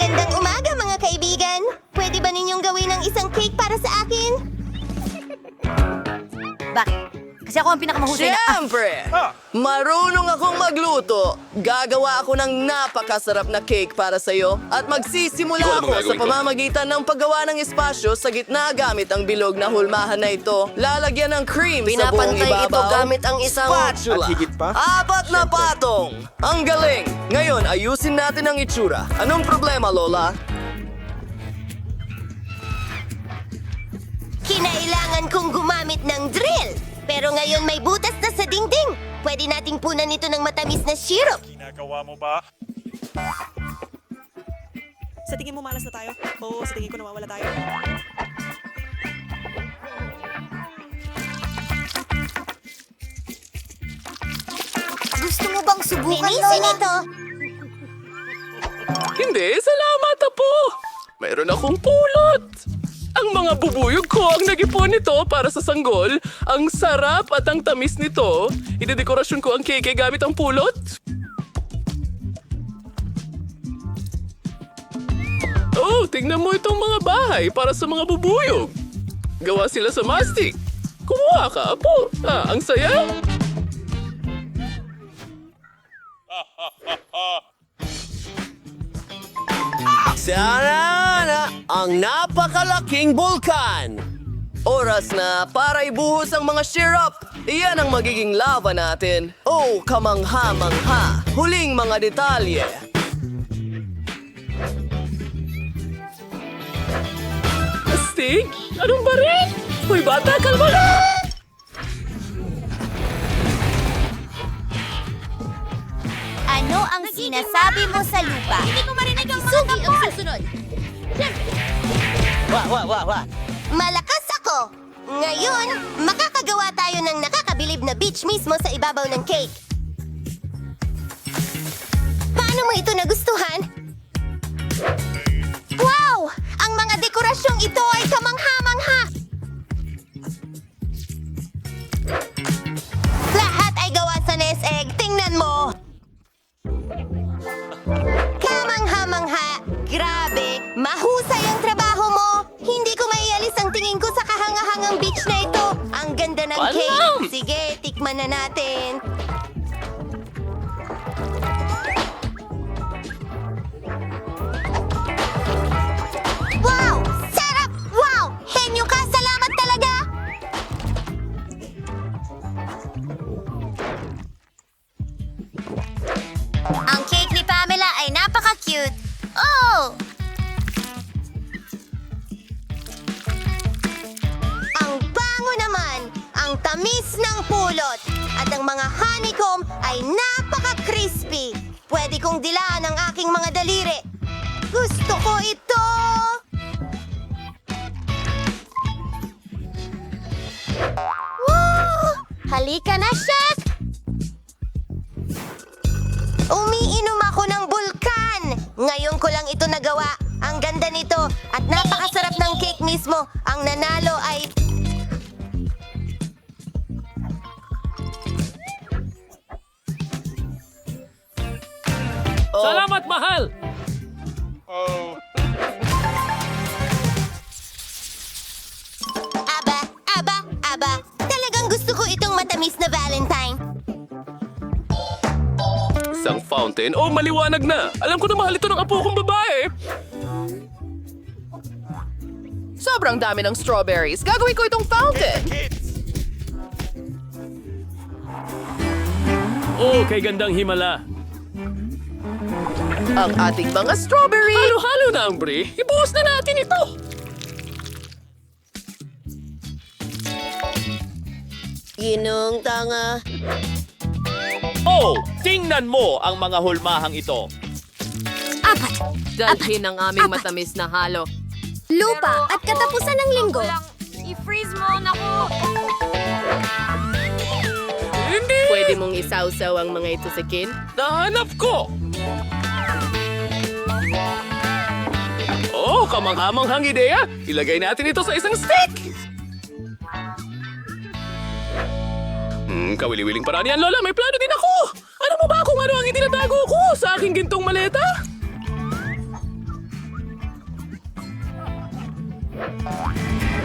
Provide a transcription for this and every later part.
Magandang umaga, mga kaibigan. Pwede ba ninyong gawin ng isang cake para sa akin? Bakit? Kasi ako ang pinakamahusay na... Siyempre! Marunong akong magluto. Gagawa ako ng napakasarap na cake para sa'yo at magsisimula Ikaw ang ako sa gagawin ko. pamamagitan ng paggawa ng espasyo sa gitna gamit ang bilog na hulmahan na ito. Lalagyan ng cream sa buong Pinapantay ibabaw. ito gamit ang isang... Spatula. At higit pa? 4 na patong! Ang galing! Ngayon, ayusin natin ang itsura. Anong problema, Lola? Kinailangan kong gumamit ng drill. Pero ngayon may butas na sa dingding. Pwede nating punan ito ng matamis na syrup. Ginagawa mo ba? Sa tingin mo malas na tayo? Oo, sa tingin ko nawawala tayo. Gusto mo bang subukan, Linisin Lola? ito. Hindi, salamat po. Mayroon akong pulot. Ang mga bubuyog ko ang nag-ipon nito para sa sanggol. Ang sarap at ang tamis nito. Idedekorasyon ko ang cake gamit ang pulot. Oh, tingnan mo itong mga bahay para sa mga bubuyog. Gawa sila sa mastic. Kumuha ka, apo. Ang saya. Sana ang napakalaking bulkan! Oras na para ibuhos ang mga syrup. Iyan ang magiging lava natin. Oh, kamangha-mangha. Huling mga detalye. Astig? Anong baril? Hoy bata, kalma na! Ano ang sinasabi mo sa lupa? Hindi ko marinig ang mga ang susunod. Malakas ako. Ngayon, makakagawa tayo ng nakakabilib na beach mismo sa ibabaw ng cake. Paano mo ito nagustuhan? Wow! Ang mga dekorasyong ito ay kamangha-mangha! Lahat ay gawa sa nest egg. Tingnan mo! Kamangha-mangha! Grabe! Mahusay ang trabaho mo! Hindi ko maialis ang tingin ko sa kahangahangang beach na ito. Ang ganda ng cake. Sige, tikman na natin. Wow! Sarap! Wow! Henyo ka! Salamat talaga! Ang cake ni Pamela ay napaka-cute. Oh! Ang bango naman! Ang tamis ng pulot! At ang mga honeycomb ay napaka-crispy! Pwede kong dilaan ang aking mga daliri. Gusto ko ito! Woo! Halika na, Chef! Umiinom ako ng bulkan! Ngayon ko lang ito nagawa. Ang ganda nito at napakasarap ng cake mismo. Ang nanalo ay... Salamat, mahal! Oh, Aba, aba, aba. Talagang gusto ko itong matamis na Valentine. Isang fountain? Oh, maliwanag na! Alam ko na mahal ito ng apo kong babae! Sobrang dami ng strawberries. Gagawin ko itong fountain. Oh, kay gandang himala. Ang ating mga strawberry. Halo-halo na ang brie. Ibuhos na natin ito! Ginong tanga. Oh, tingnan mo ang mga hulmahang ito. Dalhin ang aming matamis na halo. Lupa at katapusan ng linggo. I-freeze mo, naku! Hindi! Pwede mong isawsaw ang mga ito sa kin? Nahanap ko! Oh, kamanghamanghang ideya! Ilagay natin ito sa isang stick! Kawili-wiling paraan yan, Lola. May plano din ako! Alam mo ba kung ano ang itinatago ko sa aking gintong maleta?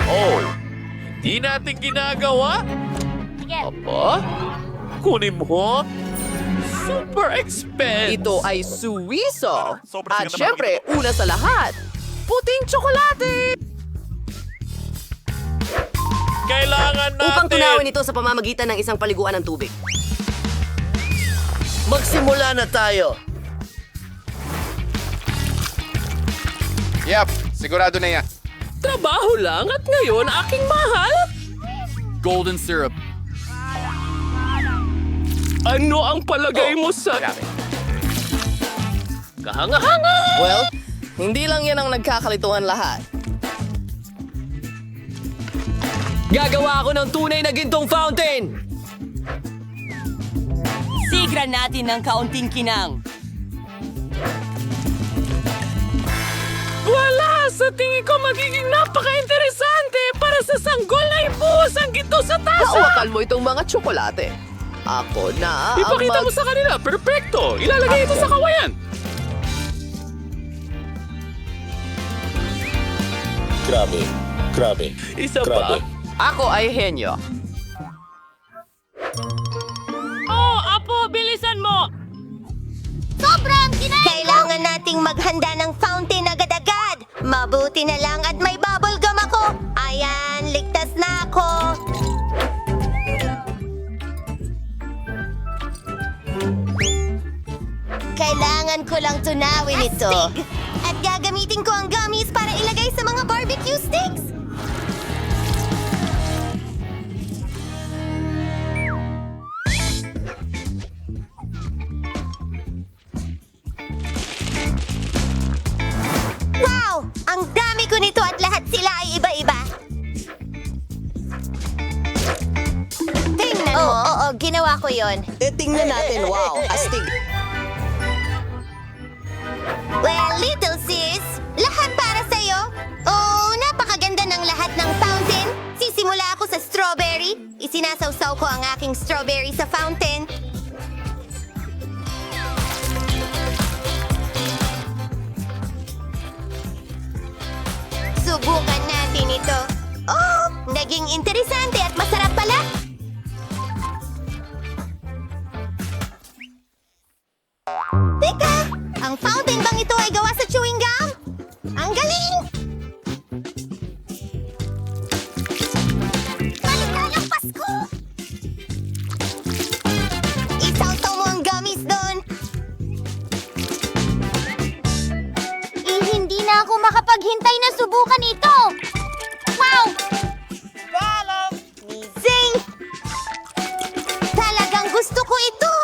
Oh, hindi natin ginagawa? Aba, kunin mo? Super expense! Ito ay suwiso. Sobrang At sige naman syempre, una sa lahat, puting tsokolate! Kailangan natin! Upang tunawin ito sa pamamagitan ng isang paliguan ng tubig. Magsimula na tayo. Yep, sigurado na yan. Trabaho lang at ngayon aking mahal. Golden syrup. Ano ang palagay mo sa... Kahanga-hanga! Well, hindi lang yan ang nagkakalituhan lahat. Gagawa ako ng tunay na gintong fountain! Sigra natin ng kaunting kinang. Wala! Sa tingin ko magiging napaka-interesante para sa sanggol na ibuhos ang ginto sa tasa! Hawakan mo itong mga tsokolate. Ako na ang Ipakita mo sa kanila, perfecto! Ilalagay ito sa kawayan! Grabe. Isa pa? Ako ay henyo. Oh, Apo, bilisan mo! Sobrang kinay! Kailangan nating maghanda ng fountain agad-agad. Mabuti na lang at may bubble gum ako. Ayan, ligtas na ako. Kailangan ko lang tunawin ito. At gagamitin ko ang gummies para ilagay sa mga barbecue sticks. Wow! Ang dami ko nito at lahat sila ay iba-iba. Tingnan mo. Oo, ginawa ko yon. Tingnan natin, wow, astig. Well, little sis, lahat para sa'yo. Oh, napakaganda ng lahat ng fountain. Sisimula ako sa strawberry. Isinasawsaw ko ang aking strawberry sa fountain. Subukan natin ito. Oh, naging interesante at masarap pala. Teka, ang fountain bang ito ay gawa sa chewing gum? Ang galing! Maligayang Pasko! Isaw-saw mo ang gummies doon. Hindi na ako makapaghintay na subukan ito! Wow! Zing! Talagang gusto ko ito!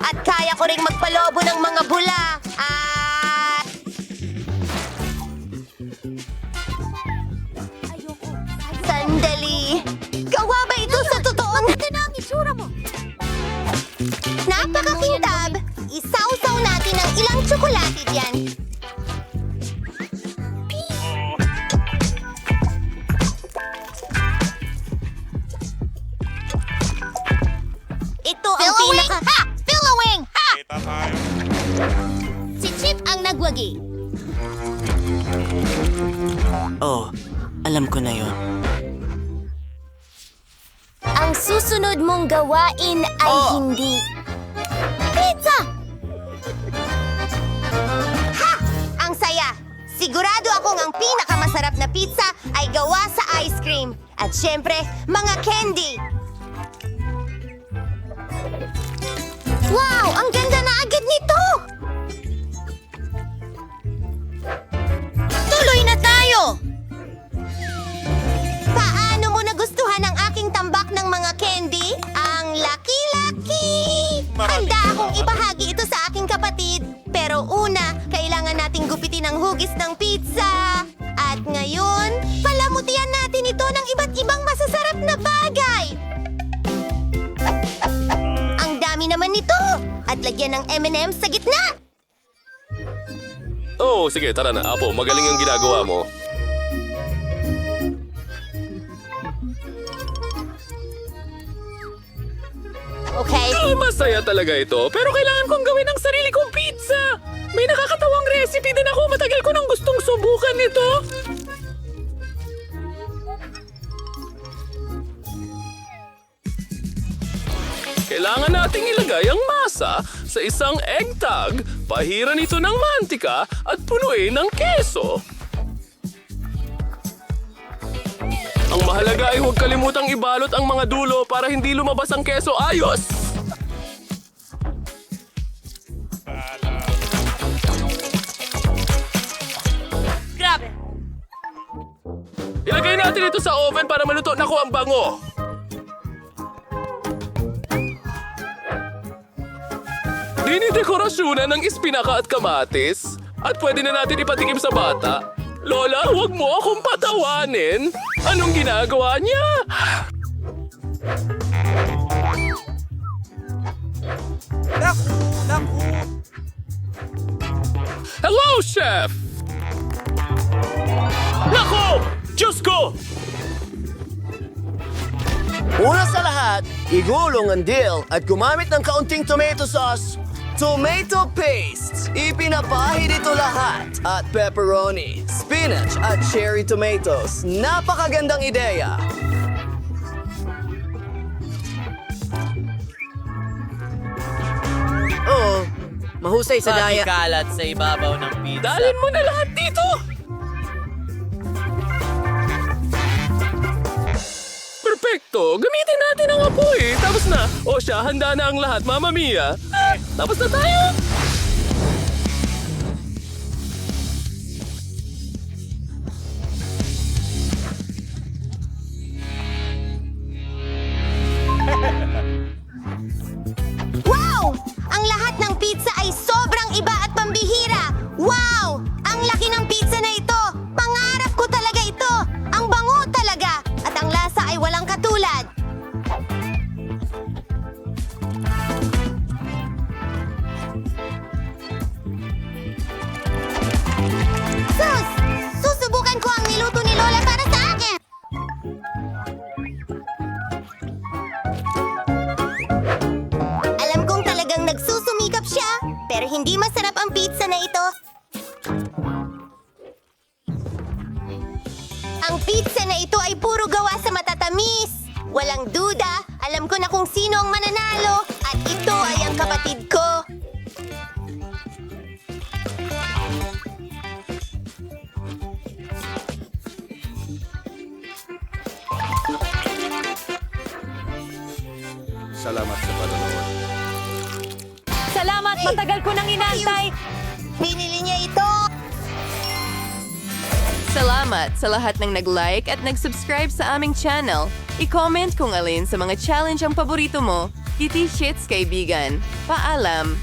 At kaya ko ring magpalobo ng mga bula. Sandali! Gawa ba ito sa totoong... Ito na ang itsura mo! Napakakintab! Isaw-saw natin ang ilang tsokolate diyan. Ito ang Billowing! pinaka... Ha! Billowing! Ha! Kita tayo. Si Chip ang nagwagi. Oh, alam ko na yon. Ang susunod mong gawain ay hindi... Pizza! Ha! Ang saya! Sigurado akong ang pinakamasarap na pizza ay gawa sa ice cream. At syempre, mga candy. Wow! Ang ganda na agad nito! Tuloy na tayo! Paano mo nagustuhan ang aking tambak ng mga candy? Ang laki-laki! Handa akong ibahagi ito sa aking kapatid. Pero una, kailangan nating gupitin ang hugis ng pizza. At ngayon, palamutian natin ito ng iba't ibang masasarap na bagay. Ang dami naman nito! At lagyan ng M&M's sa gitna. Oh, sige, tara na. Apo, magaling ang ginagawa mo. Okay? Masaya talaga ito, pero kailangan kong gawin ang sarili kong pizza. May nakakatawang recipe din ako. Matagal ko nang gustong subukan nito. nating ilagay ang masa sa isang egg tag, pahiran ito ng mantika at punuin ng keso. Ang mahalaga ay huwag kalimutang ibalot ang mga dulo para hindi lumabas ang keso ayos. Grabe! Ilagay natin ito sa oven para maluto. Naku, ang bango! Dinidekorasyonan ng espinaka at kamatis at pwede na natin ipatikim sa bata. Lola, huwag mo akong patawanin. Anong ginagawa niya? Hello, Chef! Nako! Diyos ko! Una sa lahat, igulong ang dill at gumamit ng kaunting tomato sauce, tomato paste. Ipinapahid ito lahat at pepperoni, spinach at cherry tomatoes. Napakagandang ideya. Oo, mahusay sa daya. Kalat sa ibabaw ng pizza. Dalhin mo na lahat dito! Perfecto! Gamitin natin ang apoy! Tapos na! O siya, handa na ang lahat, Mamma Mia! Tapos na tayo! Wow! Ang lahat ng pizza ay sobrang iba at pambihira! Wow! Ang laki ng pizza na ito! Pangarap ko talaga ito! Ang bango talaga! At ang lasa ay walang katulad! Sus! Susubukan ko ang niluto ni Lola para sa akin! Alam kong talagang nagsusumikap siya, pero hindi masarap ang pizza na ito. Ang pizza na ito ay puro gawa sa matatamis. Walang duda, alam ko na kung sino ang mananalo at ito ay ang kapatid ko. Salamat sa panonood. Salamat, matagal ko nang inantay. Binili niya ito! Salamat sa lahat ng nag-like at nag-subscribe sa aming channel. I-comment kung alin sa mga challenge ang paborito mo. Kitty Shits, kaibigan. Paalam!